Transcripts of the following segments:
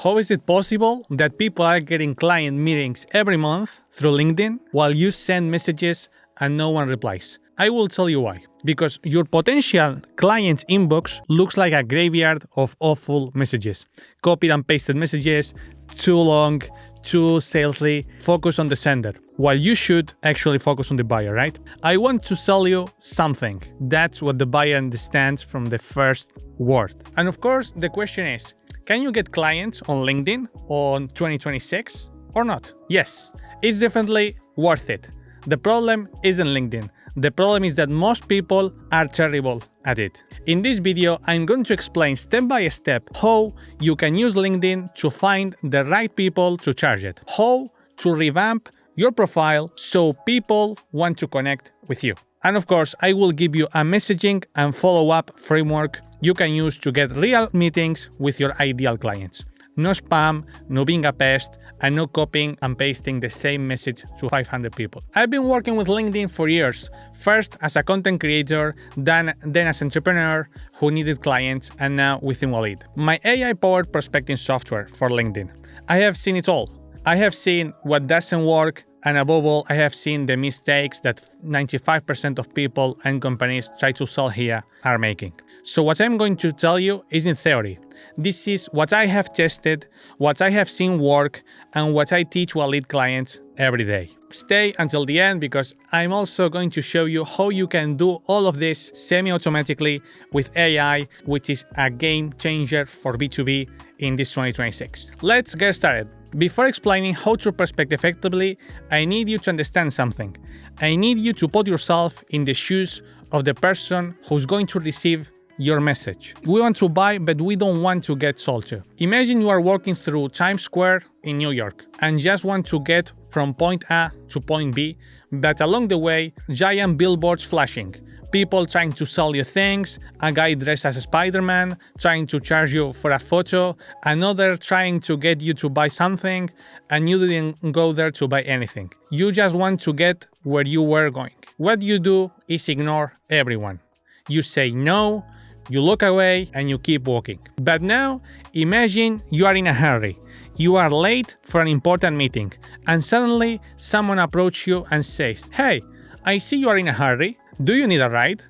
How is it possible that people are getting client meetings every month through LinkedIn while you send messages and no one replies? I will tell you why. Because your potential client's inbox looks like a graveyard of awful messages. Copied and pasted messages, too long, too salesy, focus on the sender, while you should actually focus on the buyer, right? I want to sell you something. That's what the buyer understands from the first word. And of course, the question is, can you get clients on LinkedIn on 2026 or not? Yes, it's definitely worth it. The problem isn't LinkedIn. The problem is that most people are terrible at it. In this video, I'm going to explain step by step how you can use LinkedIn to find the right people to charge it, how to revamp your profile so people want to connect with you. And of course, I will give you a messaging and follow-up framework you can use to get real meetings with your ideal clients. No spam, no being a pest, and no copying and pasting the same message to 500 people. I've been working with LinkedIn for years, first as a content creator, then as an entrepreneur who needed clients, and now within WaLead, my AI-powered prospecting software for LinkedIn. I have seen it all. I have seen what doesn't work, and above all, I have seen the mistakes that 95% of people and companies try to sell here are making. So what I'm going to tell you is in theory. This is what I have tested, what I have seen work, and what I teach WaLead clients every day. Stay until the end because I'm also going to show you how you can do all of this semi-automatically with AI, which is a game changer for B2B in this 2026. Let's get started. Before explaining how to prospect effectively, I need you to understand something. I need you to put yourself in the shoes of the person who's going to receive your message. We want to buy, but we don't want to get sold to. Imagine you are walking through Times Square in New York and just want to get from point A to point B, but along the way, giant billboards flashing. People trying to sell you things, a guy dressed as a Spider-Man trying to charge you for a photo, another trying to get you to buy something, and you didn't go there to buy anything. You just want to get where you were going. What you do is ignore everyone. You say no, you look away, and you keep walking. But now, imagine you are in a hurry. You are late for an important meeting, and suddenly someone approaches you and says, "Hey, I see you are in a hurry. Do you need a ride?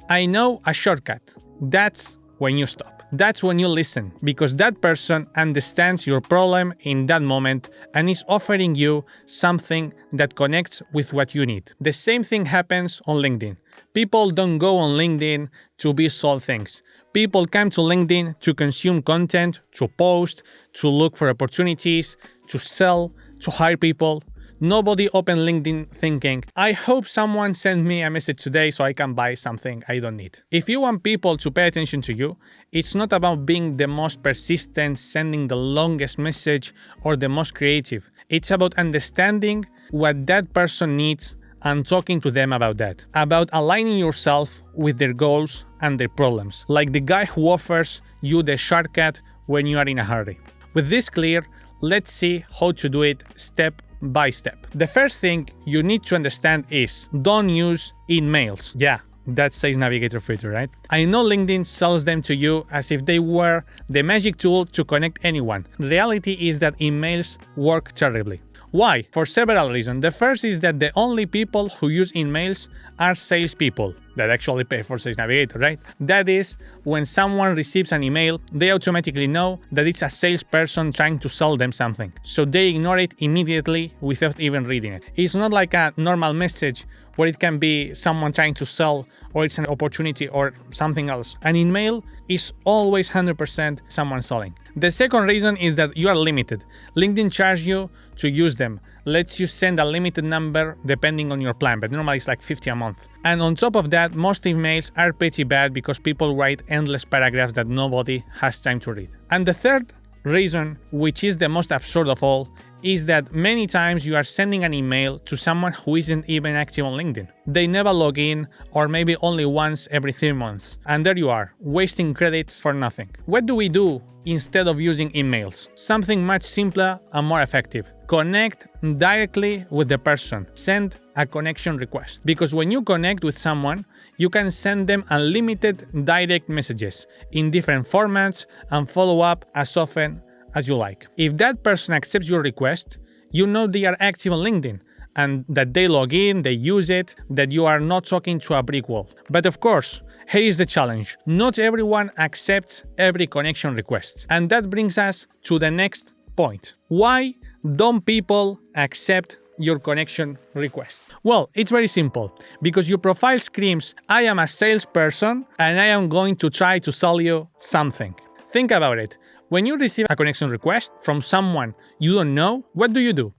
I know a shortcut." That's when you stop. That's when you listen, because that person understands your problem in that moment and is offering you something that connects with what you need. The same thing happens on LinkedIn. People don't go on LinkedIn to be sold things. People come to LinkedIn to consume content, to post, to look for opportunities, to sell, to hire people. Nobody opened LinkedIn thinking, I hope someone sent me a message today so I can buy something I don't need. If you want people to pay attention to you, it's not about being the most persistent, sending the longest message, or the most creative. It's about understanding what that person needs and talking to them about that. About aligning yourself with their goals and their problems. Like the guy who offers you the shortcut when you are in a hurry. With this clear, let's see how to do it step by step. The first thing you need to understand is don't use emails. Yeah, that's Sales Navigator filter, right? I know LinkedIn sells them to you as if they were the magic tool to connect anyone. The reality is that emails work terribly. Why? For several reasons. The first is that the only people who use emails are salespeople that actually pay for Sales Navigator, right? That is, when someone receives an email, they automatically know that it's a salesperson trying to sell them something. So they ignore it immediately without even reading it. It's not like a normal message where it can be someone trying to sell or it's an opportunity or something else. An email is always 100% someone selling. The second reason is that you are limited. LinkedIn charges you to use them, lets you send a limited number depending on your plan, but normally it's like 50 a month. And on top of that, most emails are pretty bad because people write endless paragraphs that nobody has time to read. And the third reason, which is the most absurd of all, is that many times you are sending an email to someone who isn't even active on LinkedIn. They never log in, or maybe only once every 3 months. And there you are, wasting credits for nothing. What do we do instead of using emails? Something much simpler and more effective. Connect directly with the person. Send a connection request. Because when you connect with someone, you can send them unlimited direct messages in different formats and follow up as often as you like. If that person accepts your request, you know they are active on LinkedIn and that they log in, they use it, that you are not talking to a brick wall. But of course, here is the challenge. Not everyone accepts every connection request. And that brings us to the next point. Why don't people accept your connection requests? Well, it's very simple. Because your profile screams, I am a salesperson and I am going to try to sell you something. Think about it. When you receive a connection request from someone you don't know, what do?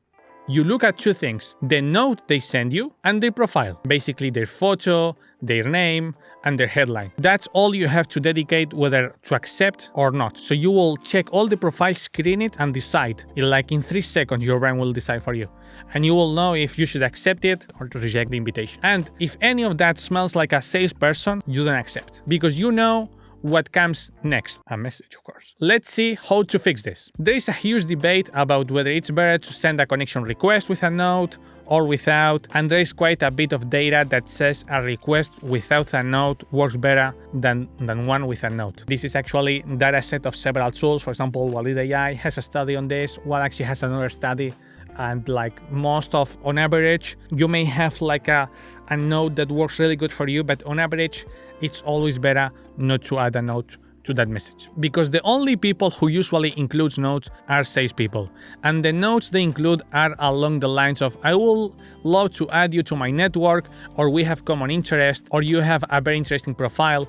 You look at two things, the note they send you and their profile. Basically their photo, their name, and their headline. That's all you have to dedicate whether to accept or not. So you will check all the profiles, screen it, and decide. In 3 seconds, your brain will decide for you. And you will know if you should accept it or to reject the invitation. And if any of that smells like a salesperson, you don't accept. Because you know what comes next, a message, of course. Let's see how to fix this. There is a huge debate about whether it's better to send a connection request with a note or without, and there is quite a bit of data that says a request without a note works better than one with a note. This is actually a data set of several tools. For example, WaLead.ai has a study on this, Galaxy has another study, and on average, you may have a note that works really good for you, but on average, it's always better not to add a note to that message. Because the only people who usually include notes are salespeople. And the notes they include are along the lines of, I will love to add you to my network, or we have common interest, or you have a very interesting profile,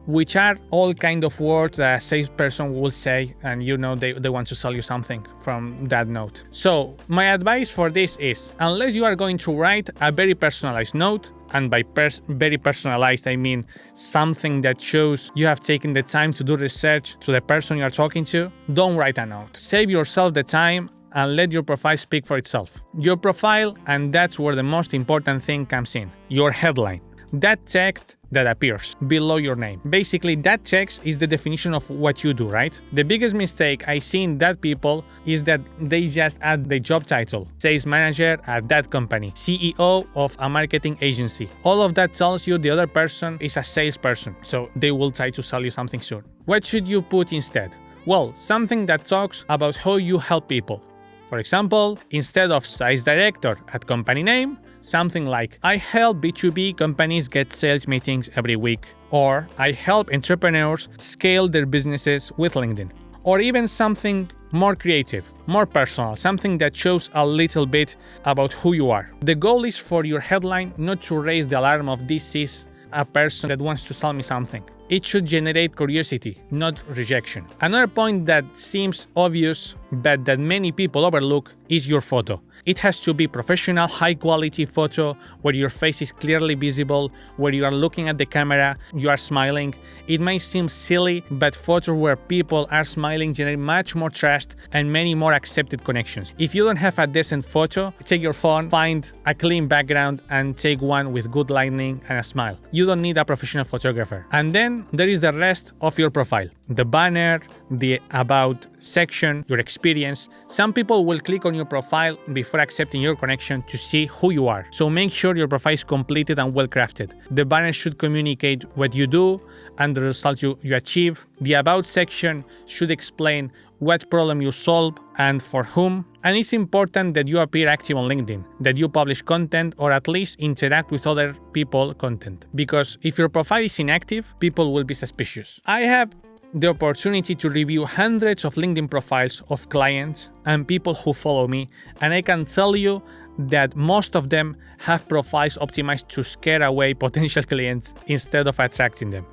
which are all kind of words that a salesperson will say, and they want to sell you something from that note. So my advice for this is, unless you are going to write a very personalized note, and by very personalized, I mean something that shows you have taken the time to do research to the person you are talking to, don't write a note. Save yourself the time and let your profile speak for itself. Your profile, and that's where the most important thing comes in, your headline. That text that appears below your name. Basically, that text is the definition of what you do, right? The biggest mistake I see in that people is that they just add the job title, sales manager at that company, CEO of a marketing agency. All of that tells you the other person is a salesperson, so they will try to sell you something soon. What should you put instead? Well, something that talks about how you help people. For example, instead of sales director at company name, something like, I help B2B companies get sales meetings every week, or I help entrepreneurs scale their businesses with LinkedIn. Or even something more creative, more personal, something that shows a little bit about who you are. The goal is for your headline not to raise the alarm of this is a person that wants to sell me something. It should generate curiosity, not rejection. Another point that seems obvious but that many people overlook is your photo. It has to be professional, high-quality photo where your face is clearly visible, where you are looking at the camera, you are smiling. It might seem silly, but photos where people are smiling generate much more trust and many more accepted connections. If you don't have a decent photo, take your phone, find a clean background, and take one with good lighting and a smile. You don't need a professional photographer. And then there is the rest of your profile. The banner, the about section, your experience. Some people will click on your profile before accepting your connection to see who you are. So make sure your profile is completed and well crafted. The banner should communicate what you do and the results you achieve. The about section should explain what problem you solve and for whom. And it's important that you appear active on LinkedIn, that you publish content or at least interact with other people content. Because if your profile is inactive, people will be suspicious. I have the opportunity to review hundreds of LinkedIn profiles of clients and people who follow me, and I can tell you that most of them have profiles optimized to scare away potential clients instead of attracting them.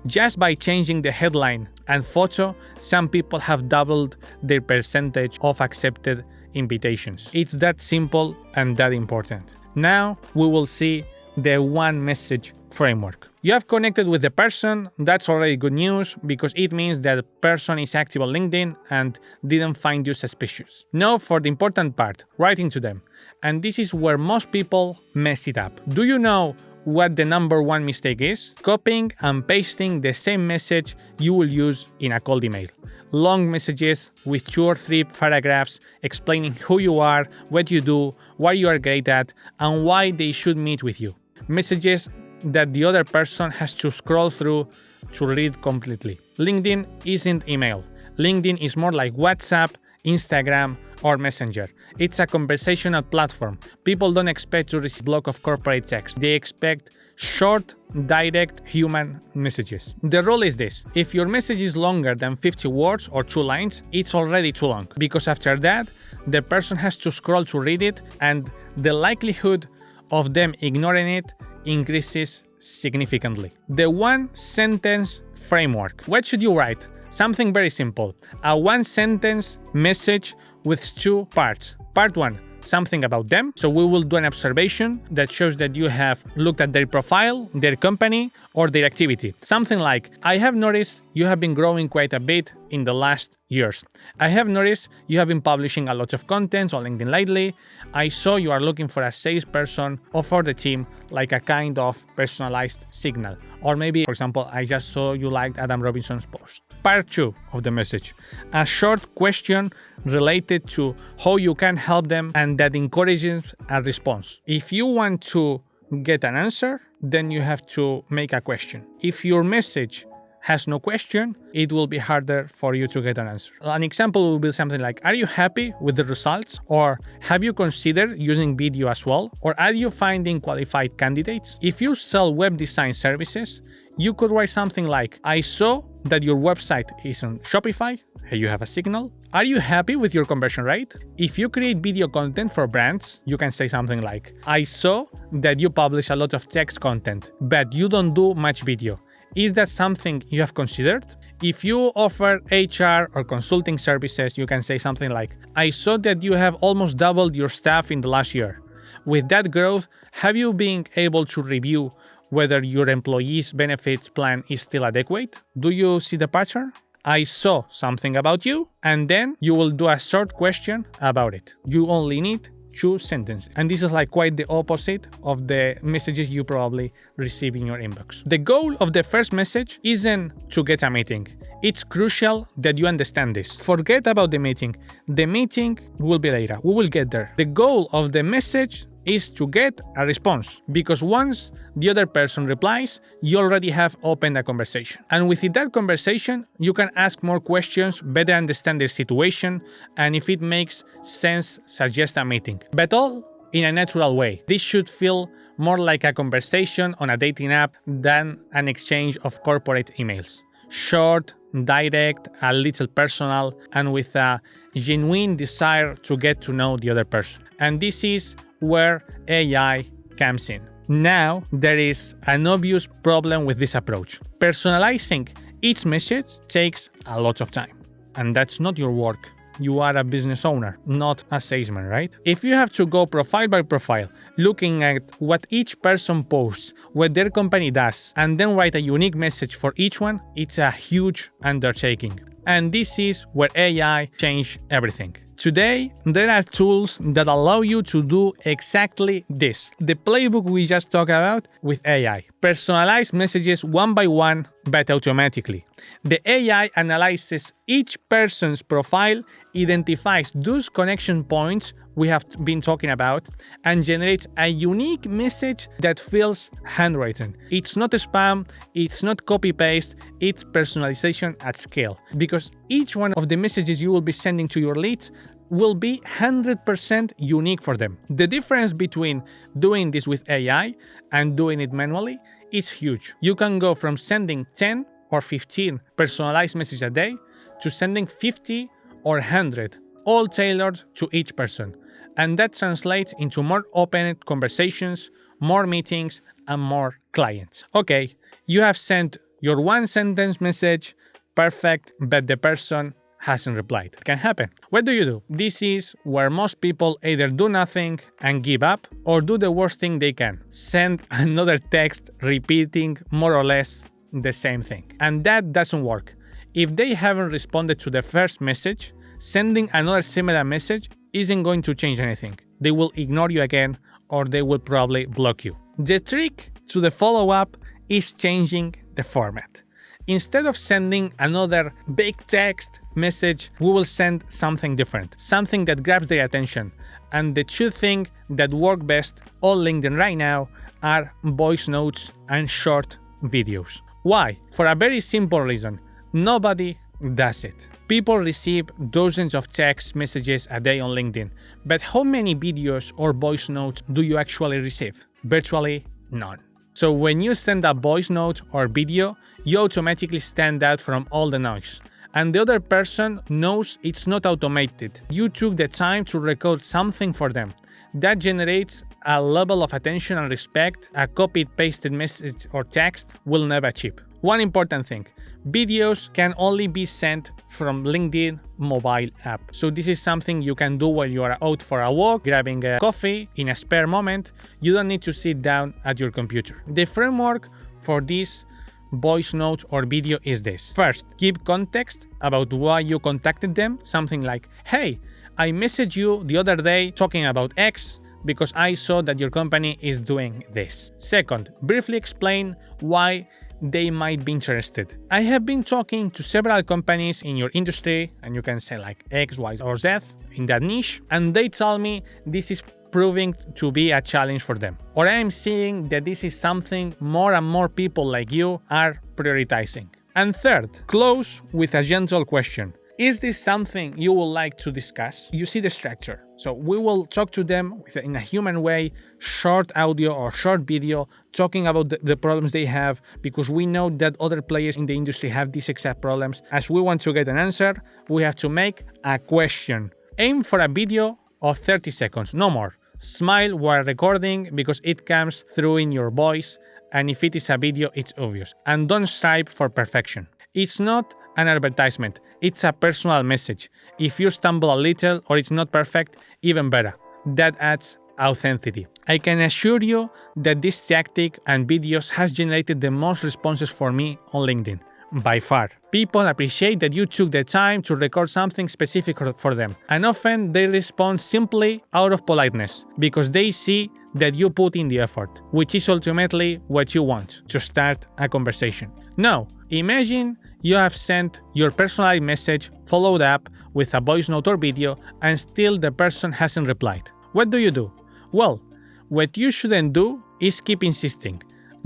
Just by changing the headline and photo, some people have doubled their percentage of accepted invitations. It's that simple and that important. Now we will see the one message framework. You have connected with the person, that's already good news because it means that the person is active on LinkedIn and didn't find you suspicious. Now for the important part, writing to them. And this is where most people mess it up. Do you know what the number one mistake is? Copying and pasting the same message you will use in a cold email. Long messages with 2 or 3 paragraphs explaining who you are, what you do, what you are great at, and why they should meet with you. Messages that the other person has to scroll through to read completely. LinkedIn isn't email, LinkedIn is more like WhatsApp, Instagram, or Messenger. It's a conversational platform. People don't expect to receive a block of corporate text. They expect short, direct, human messages. The rule is this: if your message is longer than 50 words or 2 lines, it's already too long, because after that, the person has to scroll to read it, and the likelihood of them ignoring it increases significantly. The one-sentence framework. What should you write? Something very simple. A one-sentence message with 2 parts. Part 1, something about them. So we will do an observation that shows that you have looked at their profile, their company, or their activity. Something like, I have noticed you have been growing quite a bit in the last years. I have noticed you have been publishing a lot of content on LinkedIn lately. I saw you are looking for a salesperson or for the team, like a kind of personalized signal. Or maybe, for example, I just saw you liked Adam Robinson's post. Part 2 of the message, a short question related to how you can help them and that encourages a response. If you want to get an answer, then you have to make a question. If your message has no question, it will be harder for you to get an answer. An example will be something like, are you happy with the results? Or have you considered using video as well? Or are you finding qualified candidates? If you sell web design services, you could write something like, I saw that your website is on Shopify. Hey, you have a signal. Are you happy with your conversion rate? If you create video content for brands, you can say something like, I saw that you publish a lot of text content, but you don't do much video. Is that something you have considered? If you offer HR or consulting services, you can say something like, I saw that you have almost doubled your staff in the last year. With that growth, have you been able to review whether your employees' benefits plan is still adequate? Do you see the pattern? I saw something about you, and then you will do a short question about it. You only need 2 sentences. And this is like quite the opposite of the messages you probably receive in your inbox. The goal of the first message isn't to get a meeting. It's crucial that you understand this. Forget about the meeting. The meeting will be later. We will get there. The goal of the message is to get a response, because once the other person replies, you already have opened a conversation. And within that conversation, you can ask more questions, better understand their situation, and if it makes sense, suggest a meeting. But all in a natural way. This should feel more like a conversation on a dating app than an exchange of corporate emails. Short, direct, a little personal, and with a genuine desire to get to know the other person. And this is where AI comes in. Now, there is an obvious problem with this approach. Personalizing each message takes a lot of time, and that's not your work. You are a business owner, not a salesman, right? If you have to go profile by profile, looking at what each person posts, what their company does, and then write a unique message for each one, it's a huge undertaking. And this is where AI changed everything. Today, there are tools that allow you to do exactly this. The playbook we just talked about with AI. Personalize messages one by one, but automatically. The AI analyzes each person's profile, identifies those connection points we have been talking about, and generates a unique message that feels handwritten. It's not spam, it's not copy-paste, it's personalization at scale. Because each one of the messages you will be sending to your leads will be 100% unique for them. The difference between doing this with AI and doing it manually is huge. You can go from sending 10 or 15 personalized messages a day to sending 50 or 100, all tailored to each person. And that translates into more open conversations, more meetings, and more clients. Okay, you have sent your one-sentence message, perfect, but the person hasn't replied. It can happen. What do? This is where most people either do nothing and give up, or do the worst thing they can. Send another text repeating more or less the same thing. And that doesn't work. If they haven't responded to the first message, sending another similar message isn't going to change anything. They will ignore you again, or they will probably block you. The trick to the follow-up is changing the format. Instead of sending another big text message, we will send something different, something that grabs their attention. And the 2 things that work best on LinkedIn right now are voice notes and short videos. Why? For a very simple reason. Nobody does it. People receive dozens of text messages a day on LinkedIn, but how many videos or voice notes do you actually receive? Virtually none. So when you send a voice note or video, you automatically stand out from all the noise. And the other person knows it's not automated. You took the time to record something for them. That generates a level of attention and respect a copied-pasted message or text will never achieve. One important thing, videos can only be sent from LinkedIn mobile app. So this is something you can do while you are out for a walk, grabbing a coffee in a spare moment. You don't need to sit down at your computer. The framework for this voice note or video is this. First, give context about why you contacted them. Something like, hey, I messaged you the other day talking about X because I saw that your company is doing this. Second, briefly explain why they might be interested. I have been talking to several companies in your industry, and you can say like X, Y, or Z in that niche, and they tell me this is proving to be a challenge for them. Or I am seeing that this is something more and more people like you are prioritizing. And third, close with a gentle question. Is this something you would like to discuss? You see the structure. So we will talk to them in a human way, short audio or short video, talking about the problems they have, because we know that other players in the industry have these exact problems. As we want to get an answer, we have to make a question. Aim for a video of 30 seconds, no more. Smile while recording because it comes through in your voice, and if it is a video, it's obvious. And don't strive for perfection. It's not an advertisement, it's a personal message. If you stumble a little or it's not perfect, even better. That adds authenticity. I can assure you that this tactic and videos has generated the most responses for me on LinkedIn. By far. People appreciate that you took the time to record something specific for them, and often they respond simply out of politeness because they see that you put in the effort, which is ultimately what you want, to start a conversation. Now, imagine you have sent your personalized message followed up with a voice note or video and still the person hasn't replied. What do? Well, what you shouldn't do is keep insisting.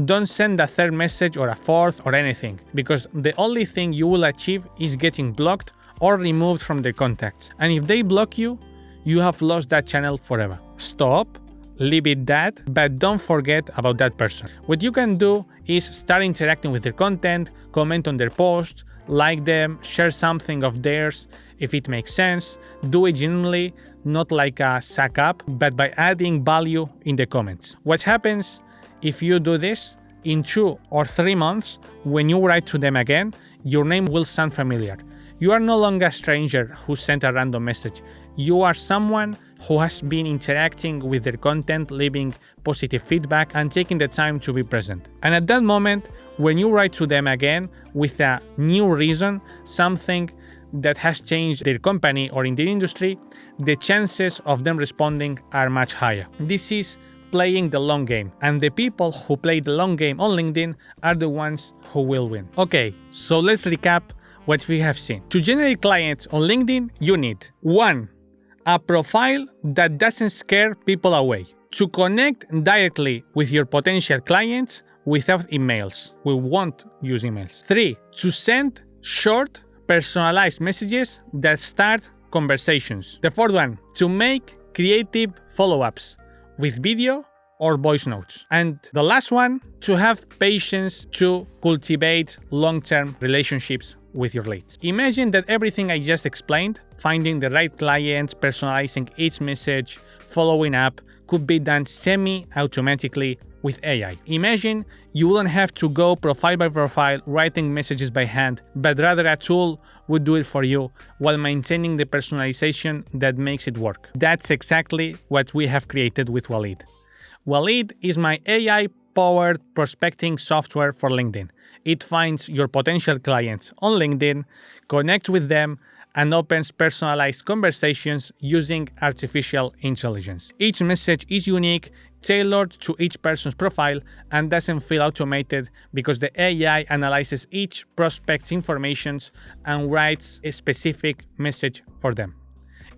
Don't send a third message or a fourth or anything, because the only thing you will achieve is getting blocked or removed from their contacts. And if they block you, you have lost that channel forever. Stop, leave it that, but don't forget about that person. What you can do is start interacting with their content, comment on their posts, like them, share something of theirs if it makes sense. Do it genuinely, not like a suck up, but by adding value in the comments. What happens if you do this? In 2 or 3 months, when you write to them again, your name will sound familiar. You are no longer a stranger who sent a random message. You are someone who has been interacting with their content, leaving positive feedback and taking the time to be present. And at that moment, when you write to them again with a new reason, something that has changed their company or in their industry, the chances of them responding are much higher. This is playing the long game, and the people who play the long game on LinkedIn are the ones who will win. Okay, so let's recap what we have seen. To generate clients on LinkedIn, you need 1. A profile that doesn't scare people away. To connect directly with your potential clients without emails. We won't use emails. 3. To send short, personalized messages that start conversations. The 4th one, to make creative follow-ups with video or voice notes. And the last one, to have patience to cultivate long-term relationships with your leads. Imagine that everything I just explained, finding the right clients, personalizing each message, following up, could be done semi-automatically with AI. Imagine you wouldn't have to go profile by profile writing messages by hand, but rather a tool would do it for you while maintaining the personalization that makes it work. That's exactly what we have created with WaLead. WaLead is my AI-powered prospecting software for LinkedIn. It finds your potential clients on LinkedIn, connects with them, and opens personalized conversations using artificial intelligence. Each message is unique, tailored to each person's profile, and doesn't feel automated because the AI analyzes each prospect's information and writes a specific message for them.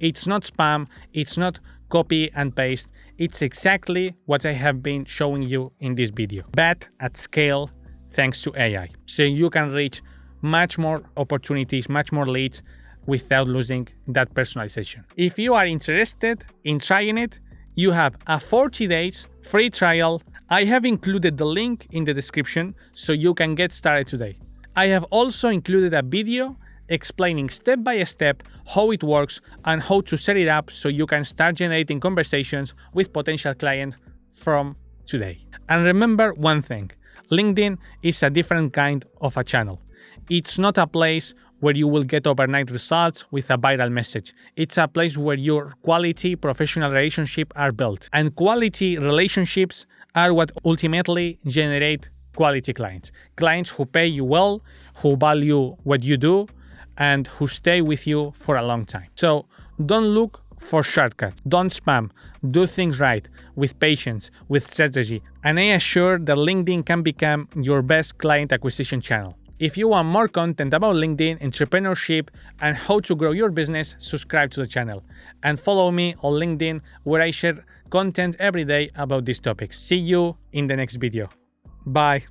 It's not spam, it's not copy and paste, it's exactly what I have been showing you in this video, but at scale thanks to AI. So you can reach much more opportunities, much more leads, without losing that personalization. If you are interested in trying it, you have a 40 days free trial. I have included the link in the description so you can get started today. I have also included a video explaining step by step how it works and how to set it up so you can start generating conversations with potential clients from today. And remember one thing, LinkedIn is a different kind of a channel. It's not a place where you will get overnight results with a viral message. It's a place where your quality professional relationships are built. And quality relationships are what ultimately generate quality clients. Clients who pay you well, who value what you do, and who stay with you for a long time. So don't look for shortcuts. Don't spam. Do things right, with patience, with strategy. And I assure that LinkedIn can become your best client acquisition channel. If you want more content about LinkedIn, entrepreneurship, and how to grow your business, subscribe to the channel. And follow me on LinkedIn, where I share content every day about these topics. See you in the next video. Bye.